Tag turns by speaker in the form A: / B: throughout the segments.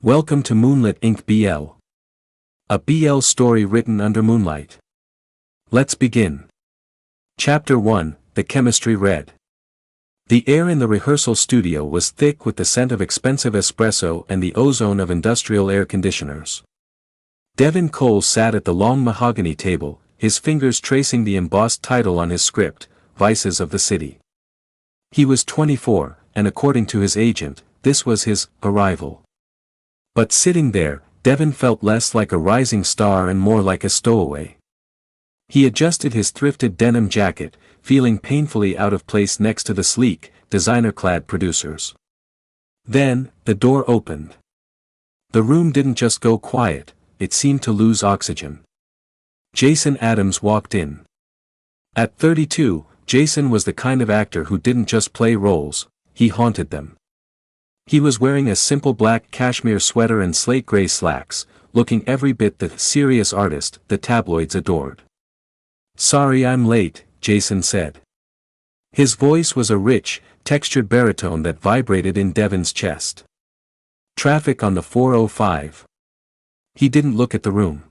A: Welcome to Moonlit Inc. BL. A BL story written under moonlight. Let's begin. Chapter 1, The Chemistry Read. The air in the rehearsal studio was thick with the scent of expensive espresso and the ozone of industrial air conditioners. Devin Cole sat at the long mahogany table, his fingers tracing the embossed title on his script, Vices of the City. He was 24, and according to his agent, this was his arrival. But sitting there, Devin felt less like a rising star and more like a stowaway. He adjusted his thrifted denim jacket, feeling painfully out of place next to the sleek, designer-clad producers. Then, the door opened. The room didn't just go quiet, it seemed to lose oxygen. Jason Adams walked in. At 32, Jason was the kind of actor who didn't just play roles, he haunted them. He was wearing a simple black cashmere sweater and slate gray slacks, looking every bit the serious artist the tabloids adored. "Sorry I'm late," Jason said. His voice was a rich, textured baritone that vibrated in Devin's chest. "Traffic on the 405. He didn't look at the room.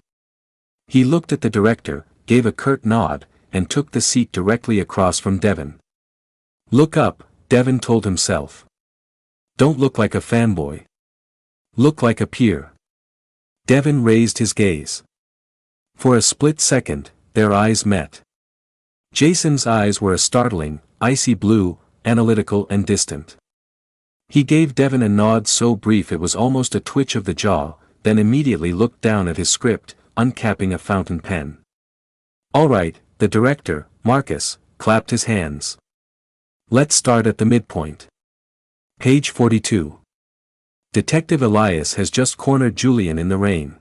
A: He looked at the director, gave a curt nod, and took the seat directly across from Devin. "Look up," Devin told himself. "Don't look like a fanboy. Look like a peer." Devin raised his gaze. For a split second, their eyes met. Jason's eyes were a startling, icy blue, analytical and distant. He gave Devin a nod so brief it was almost a twitch of the jaw, then immediately looked down at his script, uncapping a fountain pen. "All right," the director, Marcus, clapped his hands. "Let's start at the midpoint. Page 42. Detective Elias has just cornered Julian in the rain.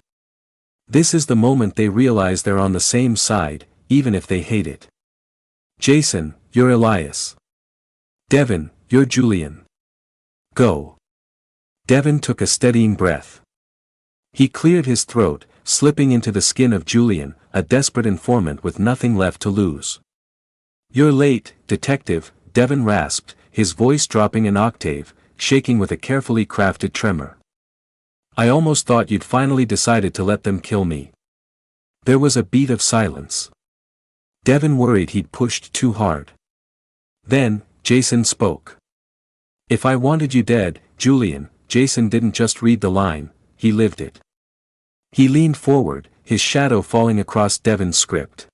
A: This is the moment they realize they're on the same side, even if they hate it. Jason, you're Elias. Devin, you're Julian. Go." Devin took a steadying breath. He cleared his throat, slipping into the skin of Julian, a desperate informant with nothing left to lose. "You're late, detective," Devin rasped, his voice dropping an octave, shaking with a carefully crafted tremor. "I almost thought you'd finally decided to let them kill me." There was a beat of silence. Devin worried he'd pushed too hard. Then, Jason spoke. "If I wanted you dead, Julian," Jason didn't just read the line, he lived it. He leaned forward, his shadow falling across Devin's script.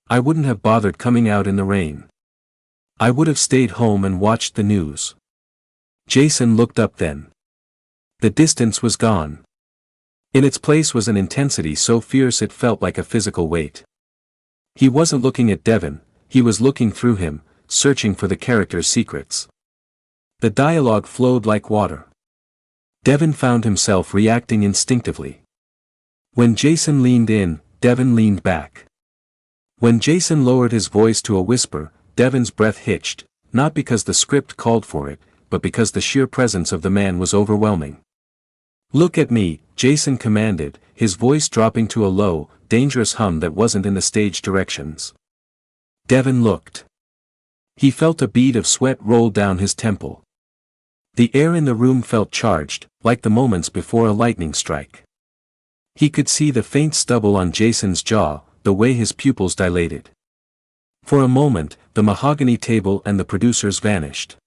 A: "I wouldn't have bothered coming out in the rain. I would have stayed home and watched the news." Jason looked up then. The distance was gone. In its place was an intensity so fierce it felt like a physical weight. He wasn't looking at Devin, he was looking through him, searching for the character's secrets. The dialogue flowed like water. Devin found himself reacting instinctively. When Jason leaned in, Devin leaned back. When Jason lowered his voice to a whisper, Devin's breath hitched, not because the script called for it, but because the sheer presence of the man was overwhelming. "Look at me," Jason commanded, his voice dropping to a low, dangerous hum that wasn't in the stage directions. Devin looked. He felt a bead of sweat roll down his temple. The air in the room felt charged, like the moments before a lightning strike. He could see the faint stubble on Jason's jaw, the way his pupils dilated. For a moment, the mahogany table and the producers vanished.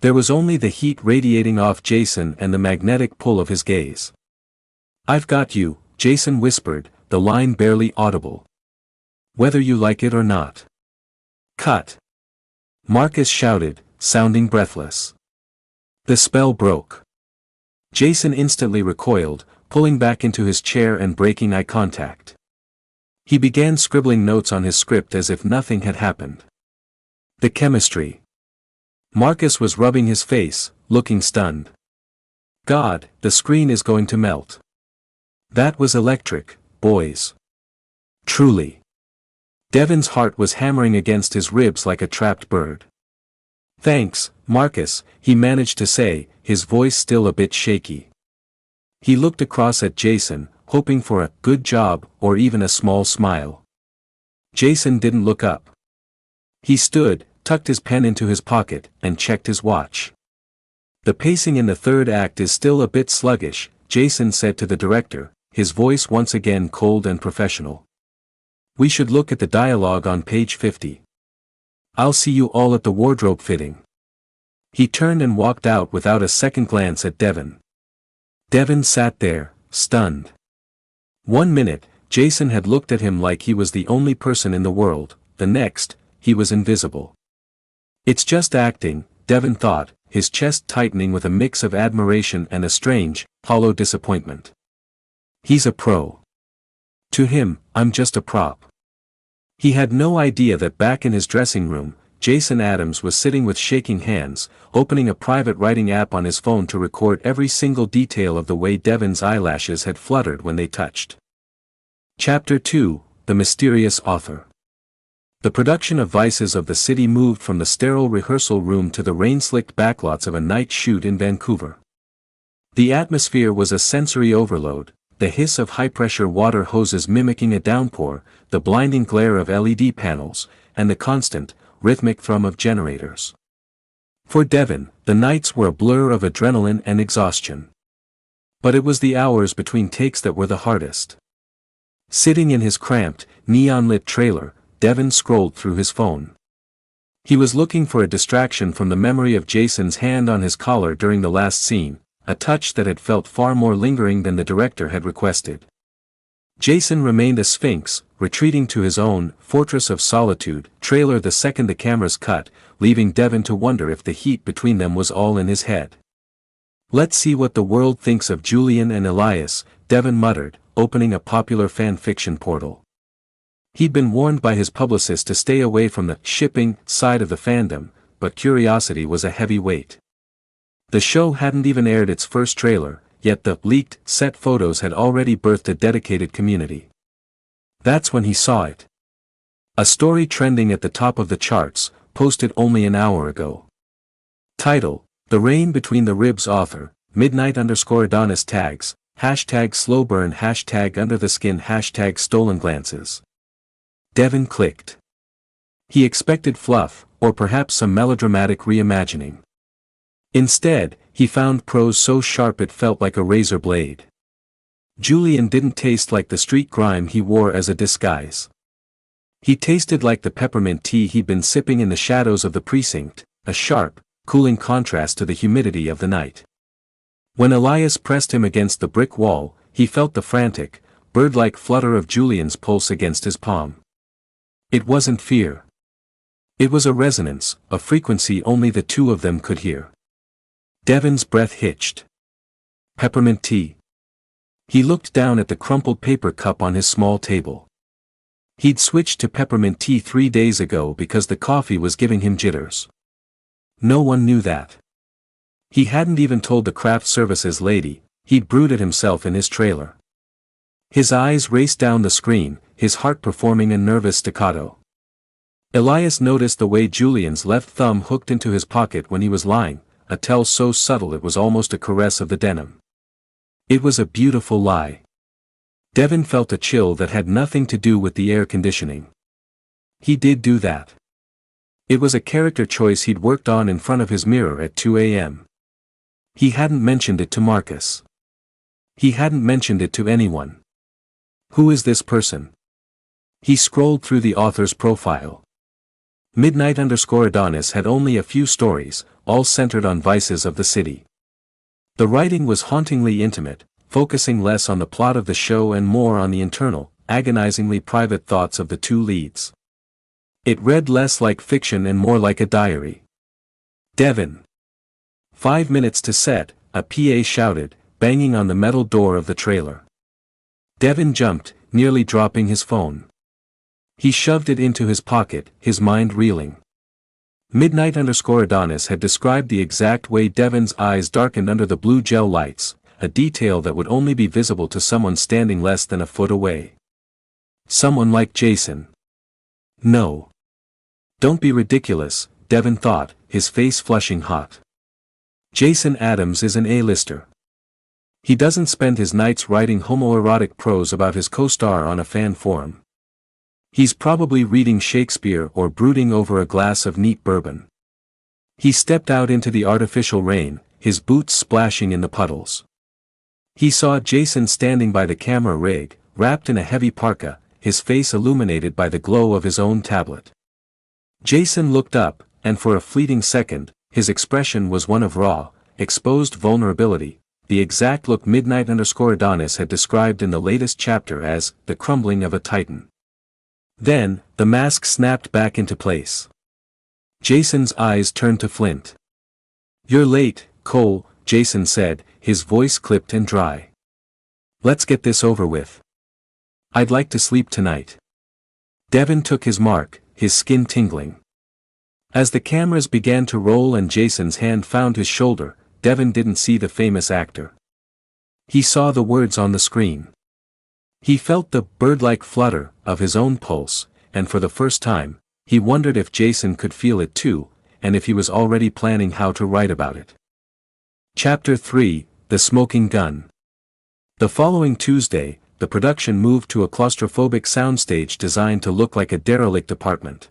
A: There was only the heat radiating off Jason and the magnetic pull of his gaze. "I've got you," Jason whispered, the line barely audible. "Whether you like it or not." "Cut!" Marcus shouted, sounding breathless. The spell broke. Jason instantly recoiled, pulling back into his chair and breaking eye contact. He began scribbling notes on his script as if nothing had happened. The chemistry. Marcus was rubbing his face, looking stunned. "God, the screen is going to melt." That was electric, boys. Truly. Devin's heart was hammering against his ribs like a trapped bird. "Thanks, Marcus," he managed to say, his voice still a bit shaky. He looked across at Jason, hoping for a "good job" or even a small smile. Jason didn't look up. He stood, tucked his pen into his pocket, and checked his watch. The pacing in the third act is still a bit sluggish, Jason said to the director, his voice once again cold and professional. We should look at the dialogue on page 50. I'll see you all at the wardrobe fitting. He turned and walked out without a second glance at Devin. Devin sat there, stunned. 1 minute, Jason had looked at him like he was the only person in the world, the next, he was invisible. It's just acting, Devin thought, his chest tightening with a mix of admiration and a strange, hollow disappointment. He's a pro. To him, I'm just a prop. He had no idea that back in his dressing room, Jason Adams was sitting with shaking hands, opening a private writing app on his phone to record every single detail of the way Devin's eyelashes had fluttered when they touched. Chapter 2, The Mysterious Author. The production of Vices of the City moved from the sterile rehearsal room to the rain-slicked backlots of a night shoot in Vancouver. The atmosphere was a sensory overload, the hiss of high-pressure water hoses mimicking a downpour, the blinding glare of LED panels, and the constant, rhythmic thrum of generators. For Devin, the nights were a blur of adrenaline and exhaustion. But it was the hours between takes that were the hardest. Sitting in his cramped, neon-lit trailer, Devin scrolled through his phone. He was looking for a distraction from the memory of Jason's hand on his collar during the last scene, a touch that had felt far more lingering than the director had requested. Jason remained a sphinx, retreating to his own fortress of solitude trailer the second the cameras cut, leaving Devin to wonder if the heat between them was all in his head. Let's see what the world thinks of Julian and Elias, Devin muttered, opening a popular fanfiction portal. He'd been warned by his publicist to stay away from the shipping side of the fandom, but curiosity was a heavy weight. The show hadn't even aired its first trailer, yet the leaked set photos had already birthed a dedicated community. That's when he saw it. A story trending at the top of the charts, posted only an hour ago. Title, The Rain Between the Ribs Author, Midnight_Adonis tags, hashtag slow burn hashtag under the skin hashtag stolen glances. Devin clicked. He expected fluff, or perhaps some melodramatic reimagining. Instead, he found prose so sharp it felt like a razor blade. Julian didn't taste like the street grime he wore as a disguise. He tasted like the peppermint tea he'd been sipping in the shadows of the precinct, a sharp, cooling contrast to the humidity of the night. When Elias pressed him against the brick wall, he felt the frantic, bird-like flutter of Julian's pulse against his palm. It wasn't fear. It was a resonance, a frequency only the two of them could hear. Devin's breath hitched. Peppermint tea. He looked down at the crumpled paper cup on his small table. He'd switched to peppermint tea 3 days ago because the coffee was giving him jitters. No one knew that. He hadn't even told the craft services lady, he'd brewed it himself in his trailer. His eyes raced down the screen, his heart performing a nervous staccato. Elias noticed the way Julian's left thumb hooked into his pocket when he was lying, a tell so subtle it was almost a caress of the denim. It was a beautiful lie. Devin felt a chill that had nothing to do with the air conditioning. He did do that. It was a character choice he'd worked on in front of his mirror at 2 a.m. He hadn't mentioned it to Marcus. He hadn't mentioned it to anyone. Who is this person? He scrolled through the author's profile. Midnight_Adonis had only a few stories, all centered on vices of the city. The writing was hauntingly intimate, focusing less on the plot of the show and more on the internal, agonizingly private thoughts of the two leads. It read less like fiction and more like a diary. Devin. 5 minutes to set, a PA shouted, banging on the metal door of the trailer. Devin jumped, nearly dropping his phone. He shoved it into his pocket, his mind reeling. Midnight_Adonis had described the exact way Devin's eyes darkened under the blue gel lights, a detail that would only be visible to someone standing less than a foot away. Someone like Jason. No. Don't be ridiculous, Devin thought, his face flushing hot. Jason Adams is an A-lister. He doesn't spend his nights writing homoerotic prose about his co-star on a fan forum. He's probably reading Shakespeare or brooding over a glass of neat bourbon. He stepped out into the artificial rain, his boots splashing in the puddles. He saw Jason standing by the camera rig, wrapped in a heavy parka, his face illuminated by the glow of his own tablet. Jason looked up, and for a fleeting second, his expression was one of raw, exposed vulnerability, the exact look Midnight_Adonis had described in the latest chapter as the crumbling of a titan. Then, the mask snapped back into place. Jason's eyes turned to Flint. "You're late, Cole," Jason said, his voice clipped and dry. "Let's get this over with. I'd like to sleep tonight." Devin took his mark, his skin tingling. As the cameras began to roll and Jason's hand found his shoulder, Devin didn't see the famous actor. He saw the words on the screen. He felt the bird-like flutter of his own pulse, and for the first time, he wondered if Jason could feel it too, and if he was already planning how to write about it. Chapter 3, The Smoking Gun. The following Tuesday, the production moved to a claustrophobic soundstage designed to look like a derelict apartment.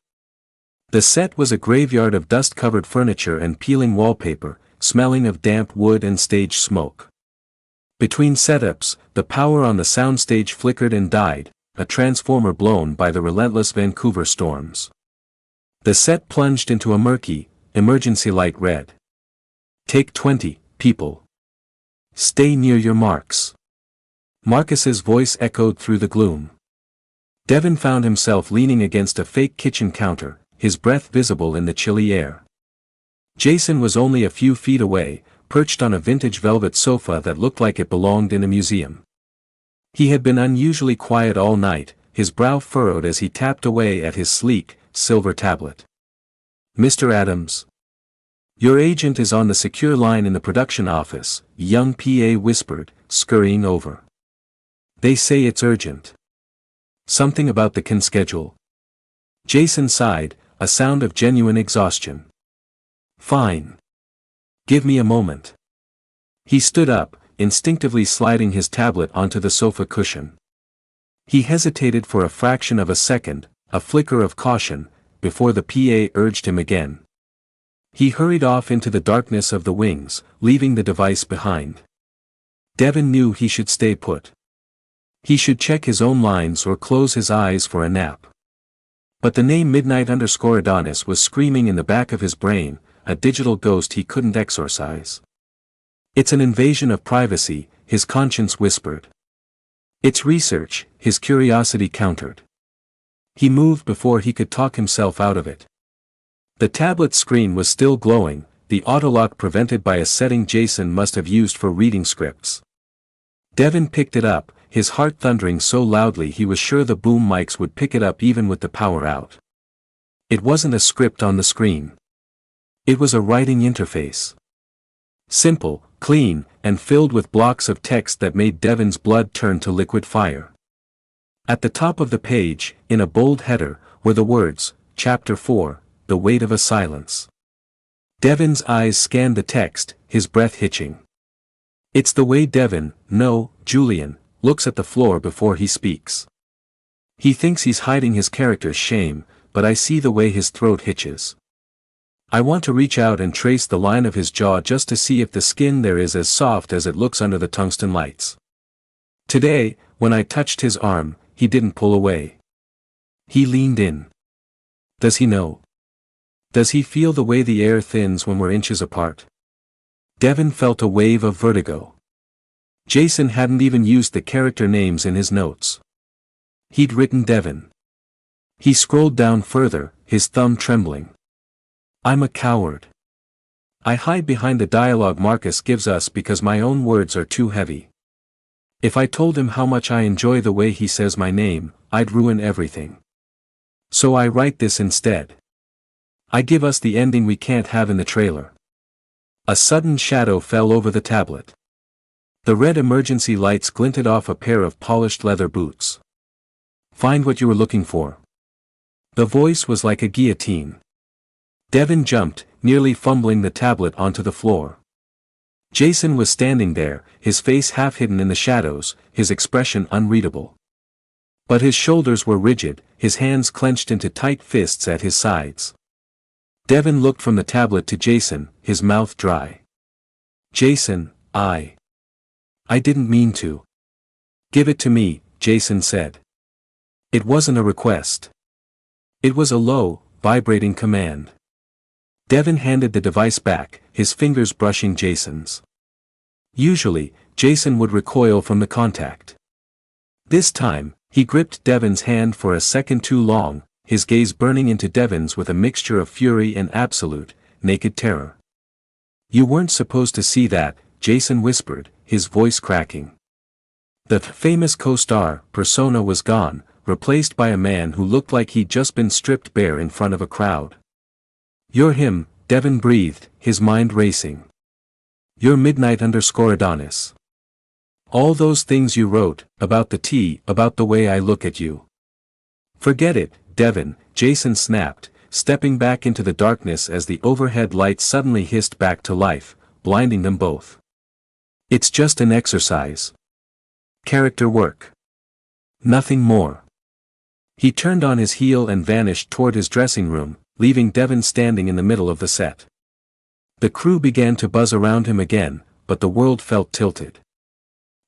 A: The set was a graveyard of dust-covered furniture and peeling wallpaper, smelling of damp wood and stage smoke. Between setups, the power on the soundstage flickered and died, a transformer blown by the relentless Vancouver storms. The set plunged into a murky, emergency light red. "Take 20, people. Stay near your marks." Marcus's voice echoed through the gloom. Devin found himself leaning against a fake kitchen counter, his breath visible in the chilly air. Jason was only a few feet away, perched on a vintage velvet sofa that looked like it belonged in a museum. He had been unusually quiet all night, his brow furrowed as he tapped away at his sleek, silver tablet. "Mr. Adams? Your agent is on the secure line in the production office," young PA whispered, scurrying over. "They say it's urgent. Something about the can schedule." Jason sighed, a sound of genuine exhaustion. "Fine. Give me a moment." He stood up, instinctively sliding his tablet onto the sofa cushion. He hesitated for a fraction of a second, a flicker of caution, before the PA urged him again. He hurried off into the darkness of the wings, leaving the device behind. Devin knew he should stay put. He should check his own lines or close his eyes for a nap. But the name Midnight_Adonis was screaming in the back of his brain, a digital ghost he couldn't exorcise. "It's an invasion of privacy," his conscience whispered. "It's research," his curiosity countered. He moved before he could talk himself out of it. The tablet screen was still glowing, the autolock prevented by a setting Jason must have used for reading scripts. Devin picked it up, his heart thundering so loudly he was sure the boom mics would pick it up even with the power out. It wasn't a script on the screen. It was a writing interface. Simple, clean, and filled with blocks of text that made Devin's blood turn to liquid fire. At the top of the page, in a bold header, were the words, Chapter 4, The Weight of a Silence. Devin's eyes scanned the text, his breath hitching. It's the way Devin, no, Julian, looks at the floor before he speaks. He thinks he's hiding his character's shame, but I see the way his throat hitches. I want to reach out and trace the line of his jaw just to see if the skin there is as soft as it looks under the tungsten lights. Today, when I touched his arm, he didn't pull away. He leaned in. Does he know? Does he feel the way the air thins when we're inches apart? Devin felt a wave of vertigo. Jason hadn't even used the character names in his notes. He'd written Devin. He scrolled down further, his thumb trembling. I'm a coward. I hide behind the dialogue Marcus gives us because my own words are too heavy. If I told him how much I enjoy the way he says my name, I'd ruin everything. So I write this instead. I give us the ending we can't have in the trailer. A sudden shadow fell over the tablet. The red emergency lights glinted off a pair of polished leather boots. Find what you were looking for. The voice was like a guillotine. Devin jumped, nearly fumbling the tablet onto the floor. Jason was standing there, his face half hidden in the shadows, his expression unreadable. But his shoulders were rigid, his hands clenched into tight fists at his sides. Devin looked from the tablet to Jason, his mouth dry. Jason, I didn't mean to. Give it to me, Jason said. It wasn't a request. It was a low, vibrating command. Devin handed the device back, his fingers brushing Jason's. Usually, Jason would recoil from the contact. This time, he gripped Devin's hand for a second too long, his gaze burning into Devin's with a mixture of fury and absolute, naked terror. You weren't supposed to see that, Jason whispered, his voice cracking. The famous co-star persona was gone, replaced by a man who looked like he'd just been stripped bare in front of a crowd. You're him, Devin breathed, his mind racing. You're Midnight_Adonis. All those things you wrote, about the tea, about the way I look at you. Forget it, Devin, Jason snapped, stepping back into the darkness as the overhead lights suddenly hissed back to life, blinding them both. It's just an exercise. Character work. Nothing more. He turned on his heel and vanished toward his dressing room, leaving Devin standing in the middle of the set. The crew began to buzz around him again, but the world felt tilted.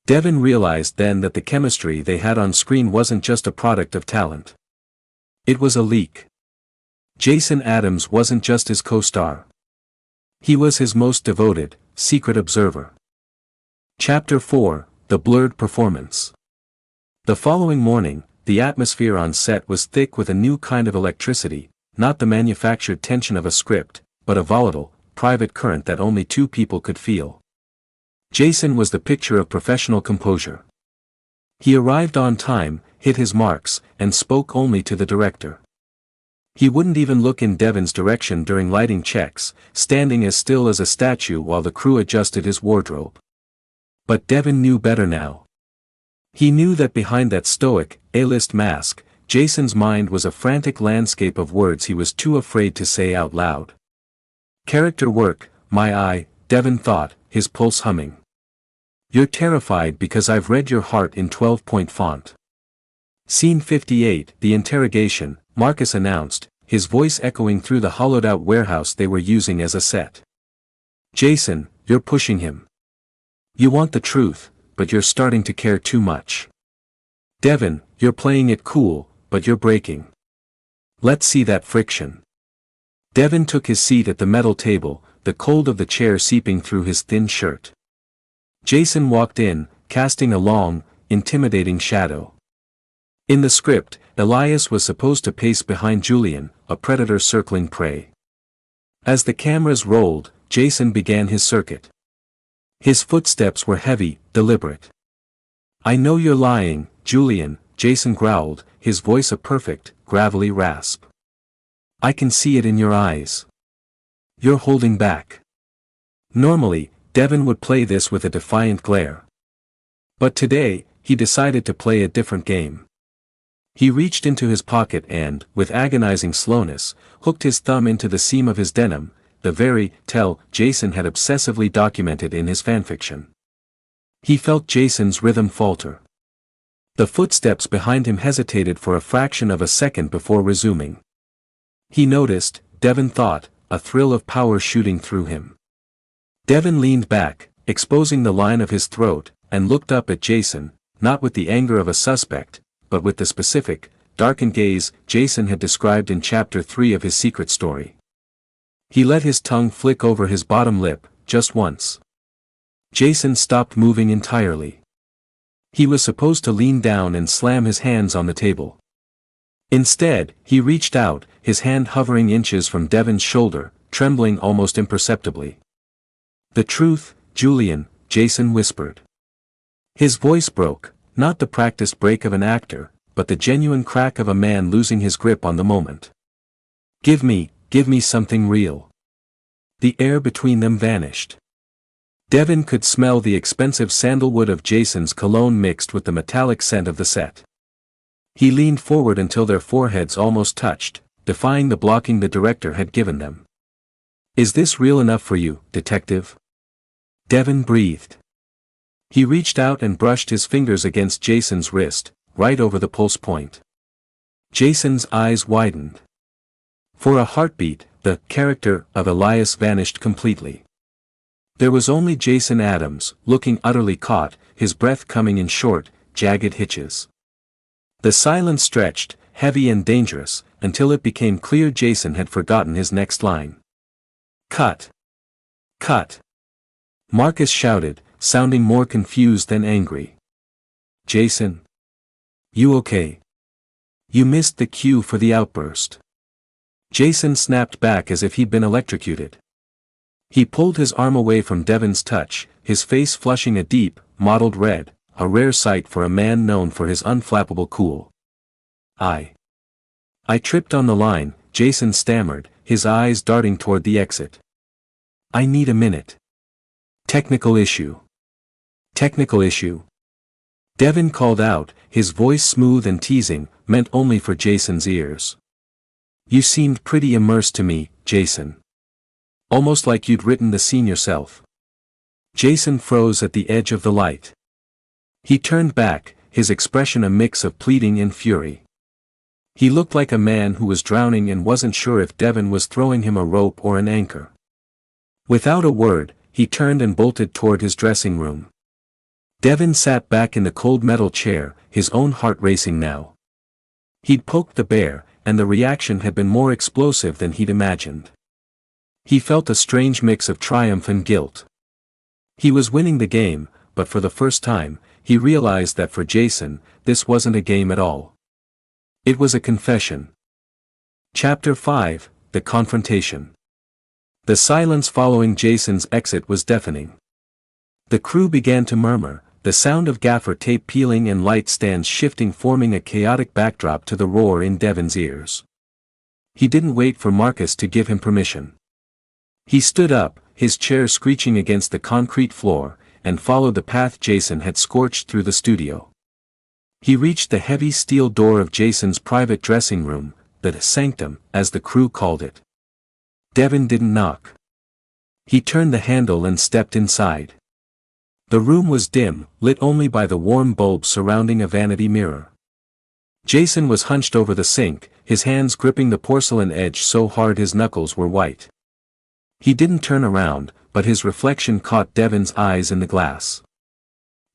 A: Devin realized then that the chemistry they had on screen wasn't just a product of talent. It was a leak. Jason Adams wasn't just his co-star. He was his most devoted, secret observer. Chapter 4, The Blurred Performance. The following morning, the atmosphere on set was thick with a new kind of electricity, not the manufactured tension of a script, but a volatile, private current that only two people could feel. Jason was the picture of professional composure. He arrived on time, hit his marks, and spoke only to the director. He wouldn't even look in Devin's direction during lighting checks, standing as still as a statue while the crew adjusted his wardrobe. But Devin knew better now. He knew that behind that stoic, A-list mask, Jason's mind was a frantic landscape of words he was too afraid to say out loud. Character work, my eye, Devin thought, his pulse humming. You're terrified because I've read your heart in 12-point font. Scene 58, the interrogation, Marcus announced, his voice echoing through the hollowed-out warehouse they were using as a set. Jason, you're pushing him. You want the truth, but you're starting to care too much. Devin, you're playing it cool, but you're breaking. Let's see that friction. Devin took his seat at the metal table, the cold of the chair seeping through his thin shirt. Jason walked in, casting a long, intimidating shadow. In the script, Elias was supposed to pace behind Julian, a predator circling prey. As the cameras rolled, Jason began his circuit. His footsteps were heavy, deliberate. I know you're lying, Julian, Jason growled, his voice a perfect, gravelly rasp. I can see it in your eyes. You're holding back. Normally, Devin would play this with a defiant glare. But today, he decided to play a different game. He reached into his pocket and, with agonizing slowness, hooked his thumb into the seam of his denim, the very tell Jason had obsessively documented in his fanfiction. He felt Jason's rhythm falter. The footsteps behind him hesitated for a fraction of a second before resuming. He noticed, Devin thought, a thrill of power shooting through him. Devin leaned back, exposing the line of his throat, and looked up at Jason, not with the anger of a suspect, but with the specific, darkened gaze Jason had described in Chapter 3 of his secret story. He let his tongue flick over his bottom lip, just once. Jason stopped moving entirely. He was supposed to lean down and slam his hands on the table. Instead, he reached out, his hand hovering inches from Devin's shoulder, trembling almost imperceptibly. The truth, Julian, Jason whispered. His voice broke, not the practiced break of an actor, but the genuine crack of a man losing his grip on the moment. Give me something real. The air between them vanished. Devin could smell the expensive sandalwood of Jason's cologne mixed with the metallic scent of the set. He leaned forward until their foreheads almost touched, defying the blocking the director had given them. Is this real enough for you, detective? Devin breathed. He reached out and brushed his fingers against Jason's wrist, right over the pulse point. Jason's eyes widened. For a heartbeat, the character of Elias vanished completely. There was only Jason Adams, looking utterly caught, his breath coming in short, jagged hitches. The silence stretched, heavy and dangerous, until it became clear Jason had forgotten his next line. Cut! Cut! Marcus shouted, sounding more confused than angry. Jason? You okay? You missed the cue for the outburst. Jason snapped back as if he'd been electrocuted. He pulled his arm away from Devin's touch, his face flushing a deep, mottled red, a rare sight for a man known for his unflappable cool. I tripped on the line, Jason stammered, his eyes darting toward the exit. I need a minute. Technical issue. Technical issue. Devin called out, his voice smooth and teasing, meant only for Jason's ears. You seemed pretty immersed to me, Jason. Almost like you'd written the scene yourself. Jason froze at the edge of the light. He turned back, his expression a mix of pleading and fury. He looked like a man who was drowning and wasn't sure if Devin was throwing him a rope or an anchor. Without a word, he turned and bolted toward his dressing room. Devin sat back in the cold metal chair, his own heart racing now. He'd poked the bear, and the reaction had been more explosive than he'd imagined. He felt a strange mix of triumph and guilt. He was winning the game, but for the first time, he realized that for Jason, this wasn't a game at all. It was a confession. Chapter 5, The Confrontation. The silence following Jason's exit was deafening. The crew began to murmur, the sound of gaffer tape peeling and light stands shifting forming a chaotic backdrop to the roar in Devin's ears. He didn't wait for Marcus to give him permission. He stood up, his chair screeching against the concrete floor, and followed the path Jason had scorched through the studio. He reached the heavy steel door of Jason's private dressing room, the sanctum, as the crew called it. Devin didn't knock. He turned the handle and stepped inside. The room was dim, lit only by the warm bulb surrounding a vanity mirror. Jason was hunched over the sink, his hands gripping the porcelain edge so hard his knuckles were white. He didn't turn around, but his reflection caught Devin's eyes in the glass.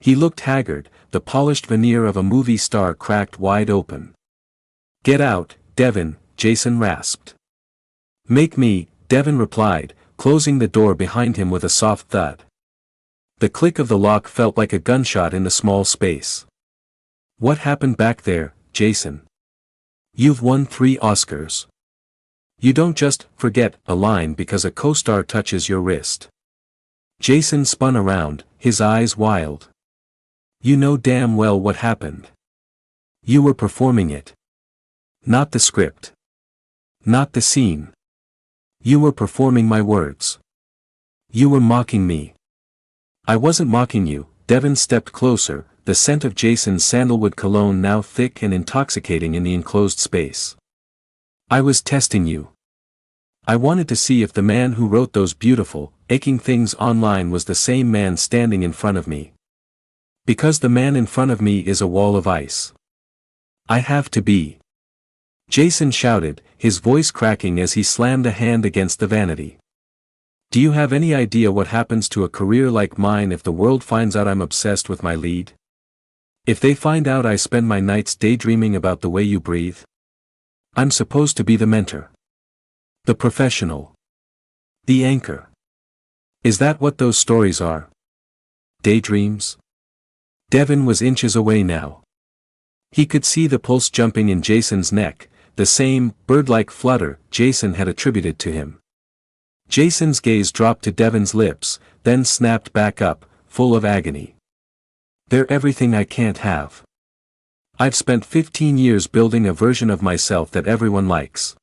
A: He looked haggard, the polished veneer of a movie star cracked wide open. Get out, Devin, Jason rasped. Make me, Devin replied, closing the door behind him with a soft thud. The click of the lock felt like a gunshot in the small space. What happened back there, Jason? You've won 3 Oscars. You don't just forget a line because a co-star touches your wrist. Jason spun around, his eyes wild. You know damn well what happened. You were performing it. Not the script. Not the scene. You were performing my words. You were mocking me. I wasn't mocking you. Devin stepped closer, the scent of Jason's sandalwood cologne now thick and intoxicating in the enclosed space. I was testing you. I wanted to see if the man who wrote those beautiful, aching things online was the same man standing in front of me. Because the man in front of me is a wall of ice. I have to be. Jason shouted, his voice cracking as he slammed a hand against the vanity. Do you have any idea what happens to a career like mine if the world finds out I'm obsessed with my lead? If they find out I spend my nights daydreaming about the way you breathe? I'm supposed to be the mentor. The professional. The anchor. Is that what those stories are? Daydreams? Devin was inches away now. He could see the pulse jumping in Jason's neck, the same bird-like flutter Jason had attributed to him. Jason's gaze dropped to Devin's lips, then snapped back up, full of agony. They're everything I can't have. I've spent 15 years building a version of myself that everyone likes.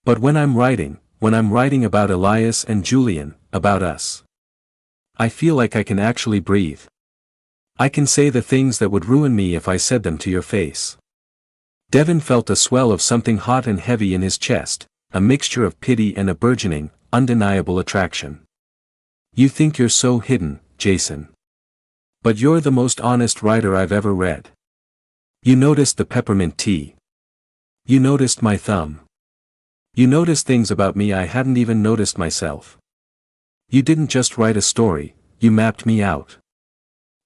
A: But when I'm writing about Elias and Julian, about us, I feel like I can actually breathe. I can say the things that would ruin me if I said them to your face. Devin felt a swell of something hot and heavy in his chest, a mixture of pity and a burgeoning, undeniable attraction. You think you're so hidden, Jason. But you're the most honest writer I've ever read. You noticed the peppermint tea. You noticed my thumb. You noticed things about me I hadn't even noticed myself. You didn't just write a story, you mapped me out.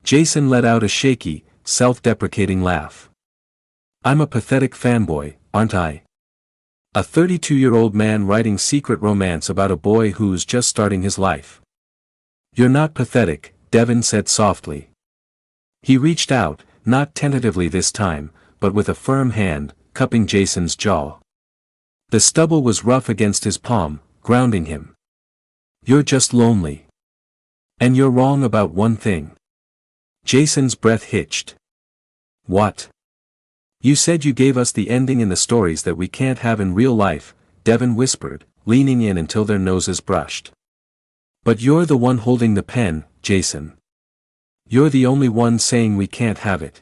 A: Jason let out a shaky, self-deprecating laugh. I'm a pathetic fanboy, aren't I? A 32-year-old man writing secret romance about a boy who's just starting his life. You're not pathetic, Devin said softly. He reached out, not tentatively this time, but with a firm hand, cupping Jason's jaw. The stubble was rough against his palm, grounding him. You're just lonely. And you're wrong about one thing. Jason's breath hitched. What? You said you gave us the ending in the stories that we can't have in real life, Devin whispered, leaning in until their noses brushed. But you're the one holding the pen, Jason. You're the only one saying we can't have it.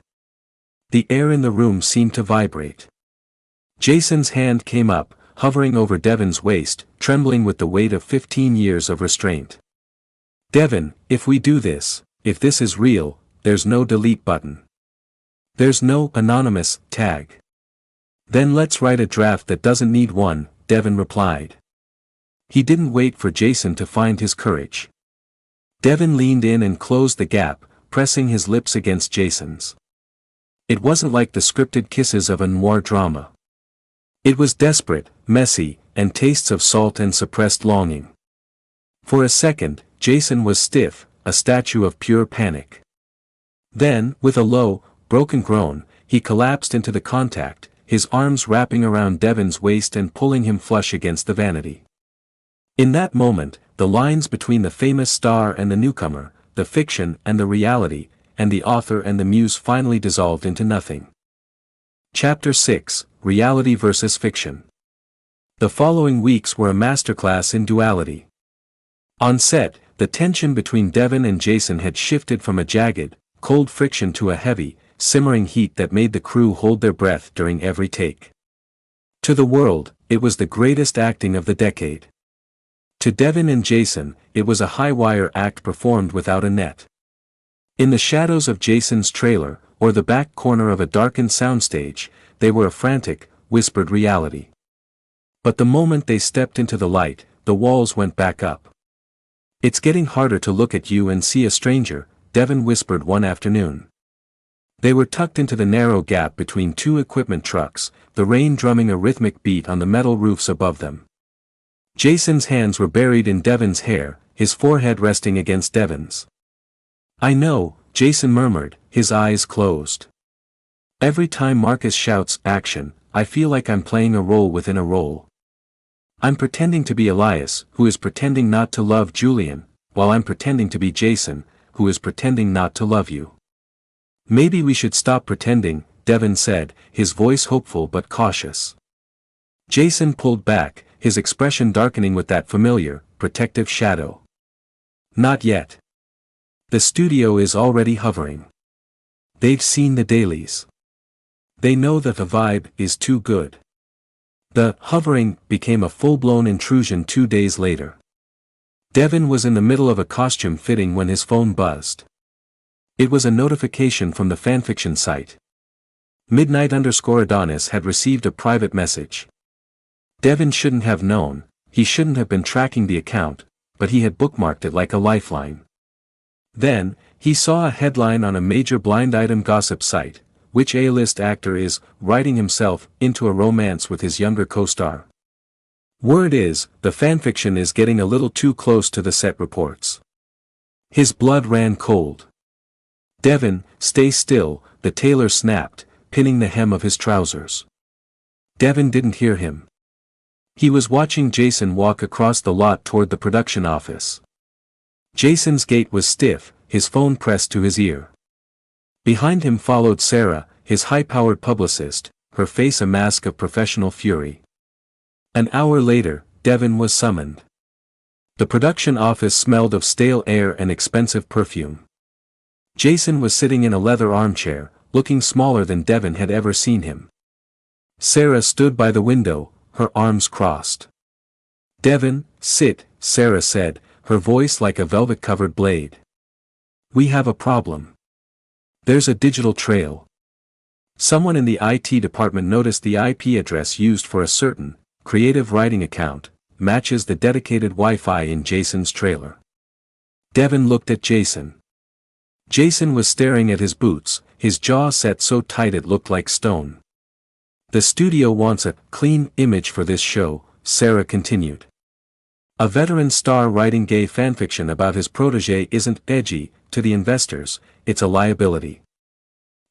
A: The air in the room seemed to vibrate. Jason's hand came up, hovering over Devin's waist, trembling with the weight of 15 years of restraint. Devin, if we do this, if this is real, there's no delete button. There's no anonymous tag. Then let's write a draft that doesn't need one, Devin replied. He didn't wait for Jason to find his courage. Devin leaned in and closed the gap, pressing his lips against Jason's. It wasn't like the scripted kisses of a noir drama. It was desperate, messy, and tastes of salt and suppressed longing. For a second, Jason was stiff, a statue of pure panic. Then, with a low, broken groan, he collapsed into the contact, his arms wrapping around Devin's waist and pulling him flush against the vanity. In that moment, the lines between the famous star and the newcomer, the fiction and the reality, and the author and the muse finally dissolved into nothing. Chapter 6, Reality versus Fiction. The following weeks were a masterclass in duality. On set, the tension between Devin and Jason had shifted from a jagged, cold friction to a heavy, simmering heat that made the crew hold their breath during every take. To the world, it was the greatest acting of the decade. To Devin and Jason, it was a high-wire act performed without a net. In the shadows of Jason's trailer, or the back corner of a darkened soundstage, they were a frantic, whispered reality. But the moment they stepped into the light, the walls went back up. It's getting harder to look at you and see a stranger, Devin whispered one afternoon. They were tucked into the narrow gap between two equipment trucks, the rain drumming a rhythmic beat on the metal roofs above them. Jason's hands were buried in Devin's hair, his forehead resting against Devin's. I know, Jason murmured, his eyes closed. Every time Marcus shouts action, I feel like I'm playing a role within a role. I'm pretending to be Elias, who is pretending not to love Julian, while I'm pretending to be Jason, who is pretending not to love you. Maybe we should stop pretending, Devin said, his voice hopeful but cautious. Jason pulled back, his expression darkening with that familiar, protective shadow. Not yet. The studio is already hovering. They've seen the dailies. They know that the vibe is too good. The hovering became a full-blown intrusion 2 days later. Devin was in the middle of a costume fitting when his phone buzzed. It was a notification from the fanfiction site. Midnight_Adonis had received a private message. Devin shouldn't have known, he shouldn't have been tracking the account, but he had bookmarked it like a lifeline. Then, he saw a headline on a major blind item gossip site, which A-list actor is writing himself into a romance with his younger co-star. Word is, the fanfiction is getting a little too close to the set reports. His blood ran cold. Devin, stay still, the tailor snapped, pinning the hem of his trousers. Devin didn't hear him. He was watching Jason walk across the lot toward the production office. Jason's gait was stiff, his phone pressed to his ear. Behind him followed Sarah, his high-powered publicist, her face a mask of professional fury. An hour later, Devin was summoned. The production office smelled of stale air and expensive perfume. Jason was sitting in a leather armchair, looking smaller than Devin had ever seen him. Sarah stood by the window, her arms crossed. Devin, sit, Sarah said, her voice like a velvet-covered blade. We have a problem. There's a digital trail. Someone in the IT department noticed the IP address used for a certain, creative writing account, matches the dedicated Wi-Fi in Jason's trailer. Devin looked at Jason. Jason was staring at his boots, his jaw set so tight it looked like stone. The studio wants a clean image for this show, Sarah continued. A veteran star writing gay fanfiction about his protege isn't edgy, to the investors, it's a liability.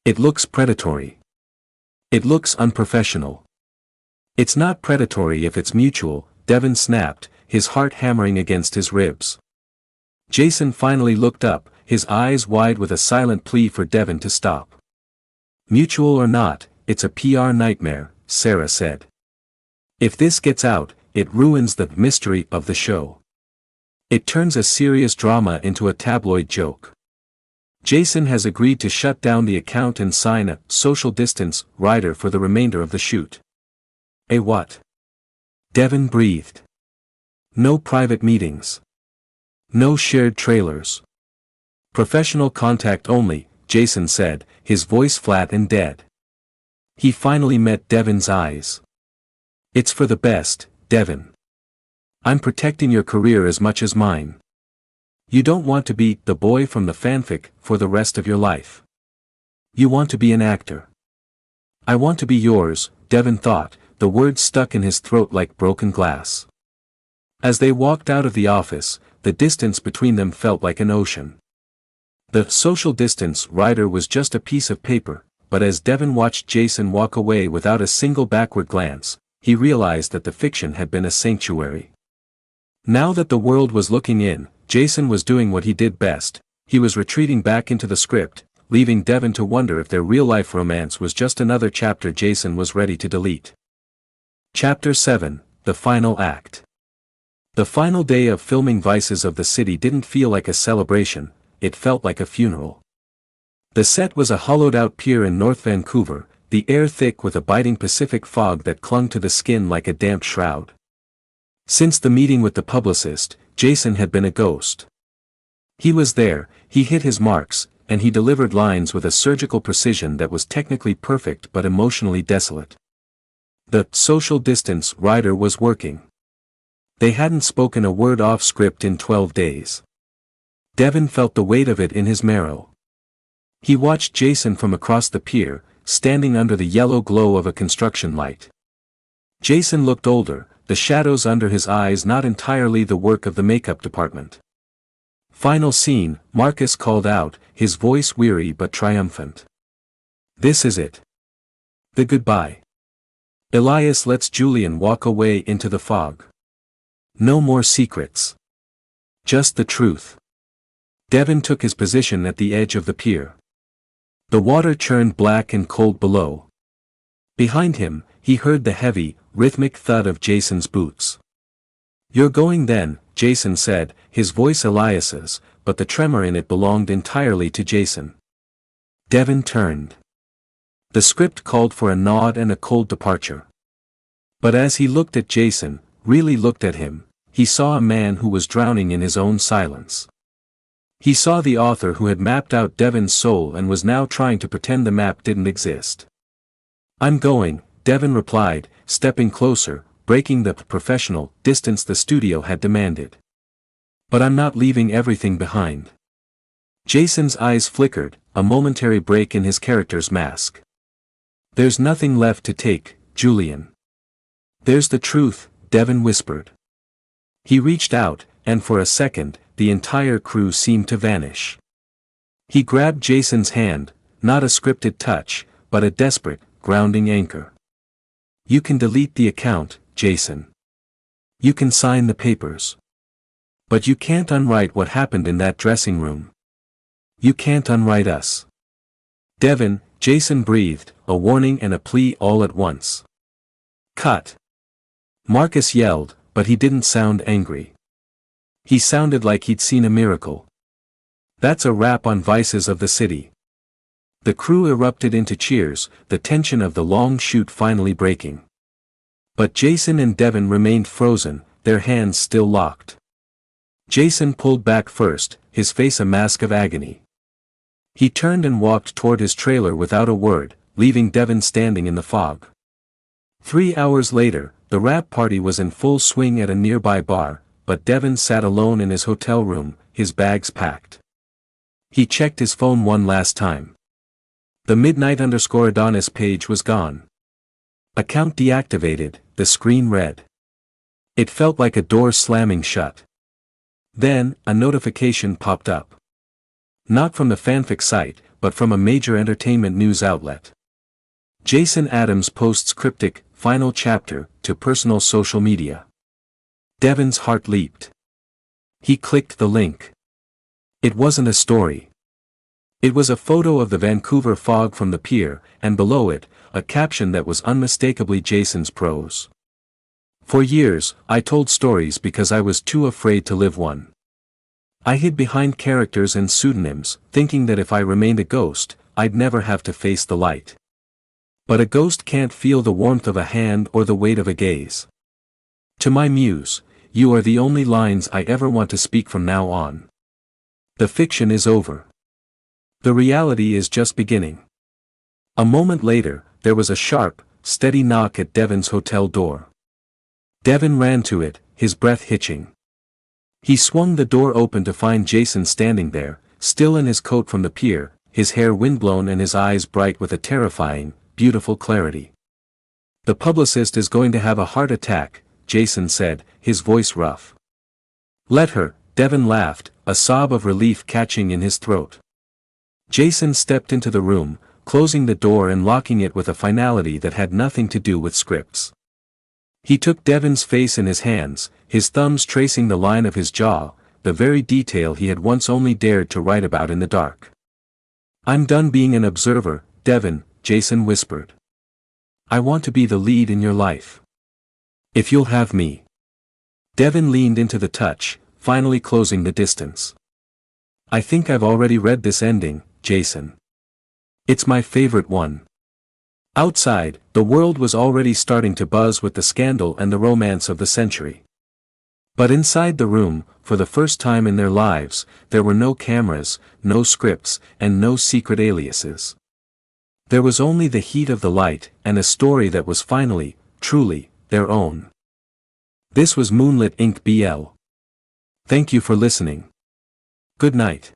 A: It looks predatory. It looks unprofessional. It's not predatory if it's mutual, Devin snapped, his heart hammering against his ribs. Jason finally looked up, his eyes wide with a silent plea for Devin to stop. Mutual or not, it's a PR nightmare, Sarah said. If this gets out, it ruins the mystery of the show. It turns a serious drama into a tabloid joke. Jason has agreed to shut down the account and sign a social distance rider for the remainder of the shoot. A what? Devin breathed. No private meetings. No shared trailers. Professional contact only, Jason said, his voice flat and dead. He finally met Devin's eyes. It's for the best, Devin. I'm protecting your career as much as mine. You don't want to be the boy from the fanfic for the rest of your life. You want to be an actor. I want to be yours, Devin thought, the words stuck in his throat like broken glass. As they walked out of the office, the distance between them felt like an ocean. The social distance rider was just a piece of paper, but as Devin watched Jason walk away without a single backward glance, he realized that the fiction had been a sanctuary. Now that the world was looking in, Jason was doing what he did best, he was retreating back into the script, leaving Devin to wonder if their real-life romance was just another chapter Jason was ready to delete. Chapter 7, The Final Act. The final day of filming Vices of the City didn't feel like a celebration, it felt like a funeral. The set was a hollowed-out pier in North Vancouver, the air thick with a biting Pacific fog that clung to the skin like a damp shroud. Since the meeting with the publicist, Jason had been a ghost. He was there, he hit his marks, and he delivered lines with a surgical precision that was technically perfect but emotionally desolate. The social distance rider was working. They hadn't spoken a word off script in 12 days. Devin felt the weight of it in his marrow. He watched Jason from across the pier, standing under the yellow glow of a construction light. Jason looked older, the shadows under his eyes not entirely the work of the makeup department. Final scene, Marcus called out, his voice weary but triumphant. This is it. The goodbye. Elias lets Julian walk away into the fog. No more secrets. Just the truth. Devin took his position at the edge of the pier. The water churned black and cold below. Behind him, he heard the heavy, rhythmic thud of Jason's boots. You're going then, Jason said, his voice Elias's, but the tremor in it belonged entirely to Jason. Devin turned. The script called for a nod and a cold departure. But as he looked at Jason, really looked at him, he saw a man who was drowning in his own silence. He saw the author who had mapped out Devin's soul and was now trying to pretend the map didn't exist. I'm going, Devin replied, stepping closer, breaking the professional distance the studio had demanded. But I'm not leaving everything behind. Jason's eyes flickered, a momentary break in his character's mask. There's nothing left to take, Julian. There's the truth, Devin whispered. He reached out, and for a second, the entire crew seemed to vanish. He grabbed Jason's hand, not a scripted touch, but a desperate, grounding anchor. You can delete the account, Jason. You can sign the papers. But you can't unwrite what happened in that dressing room. You can't unwrite us. Devin, Jason breathed, a warning and a plea all at once. Cut. Marcus yelled, but he didn't sound angry. He sounded like he'd seen a miracle. That's a wrap on Vices of the City. The crew erupted into cheers, the tension of the long shoot finally breaking. But Jason and Devin remained frozen, their hands still locked. Jason pulled back first, his face a mask of agony. He turned and walked toward his trailer without a word, leaving Devin standing in the fog. 3 hours later, the wrap party was in full swing at a nearby bar, but Devin sat alone in his hotel room, his bags packed. He checked his phone one last time. The midnight_Adonis page was gone. Account deactivated, the screen read. It felt like a door slamming shut. Then, a notification popped up. Not from the fanfic site, but from a major entertainment news outlet. Jason Adams posts cryptic, final chapter, to personal social media. Devin's heart leaped. He clicked the link. It wasn't a story. It was a photo of the Vancouver fog from the pier, and below it, a caption that was unmistakably Jason's prose. For years, I told stories because I was too afraid to live one. I hid behind characters and pseudonyms, thinking that if I remained a ghost, I'd never have to face the light. But a ghost can't feel the warmth of a hand or the weight of a gaze. To my muse, you are the only lines I ever want to speak from now on. The fiction is over. The reality is just beginning. A moment later, there was a sharp, steady knock at Devin's hotel door. Devin ran to it, his breath hitching. He swung the door open to find Jason standing there, still in his coat from the pier, his hair windblown and his eyes bright with a terrifying, beautiful clarity. The publicist is going to have a heart attack, Jason said, his voice rough. Let her, Devin laughed, a sob of relief catching in his throat. Jason stepped into the room, closing the door and locking it with a finality that had nothing to do with scripts. He took Devin's face in his hands, his thumbs tracing the line of his jaw, the very detail he had once only dared to write about in the dark. I'm done being an observer, Devin, Jason whispered. I want to be the lead in your life. If you'll have me. Devin leaned into the touch, finally closing the distance. I think I've already read this ending, Jason. It's my favorite one. Outside, the world was already starting to buzz with the scandal and the romance of the century. But inside the room, for the first time in their lives, there were no cameras, no scripts, and no secret aliases. There was only the heat of the light, and a story that was finally, truly, their own. This was Moonlit Inc. BL. Thank you for listening. Good night.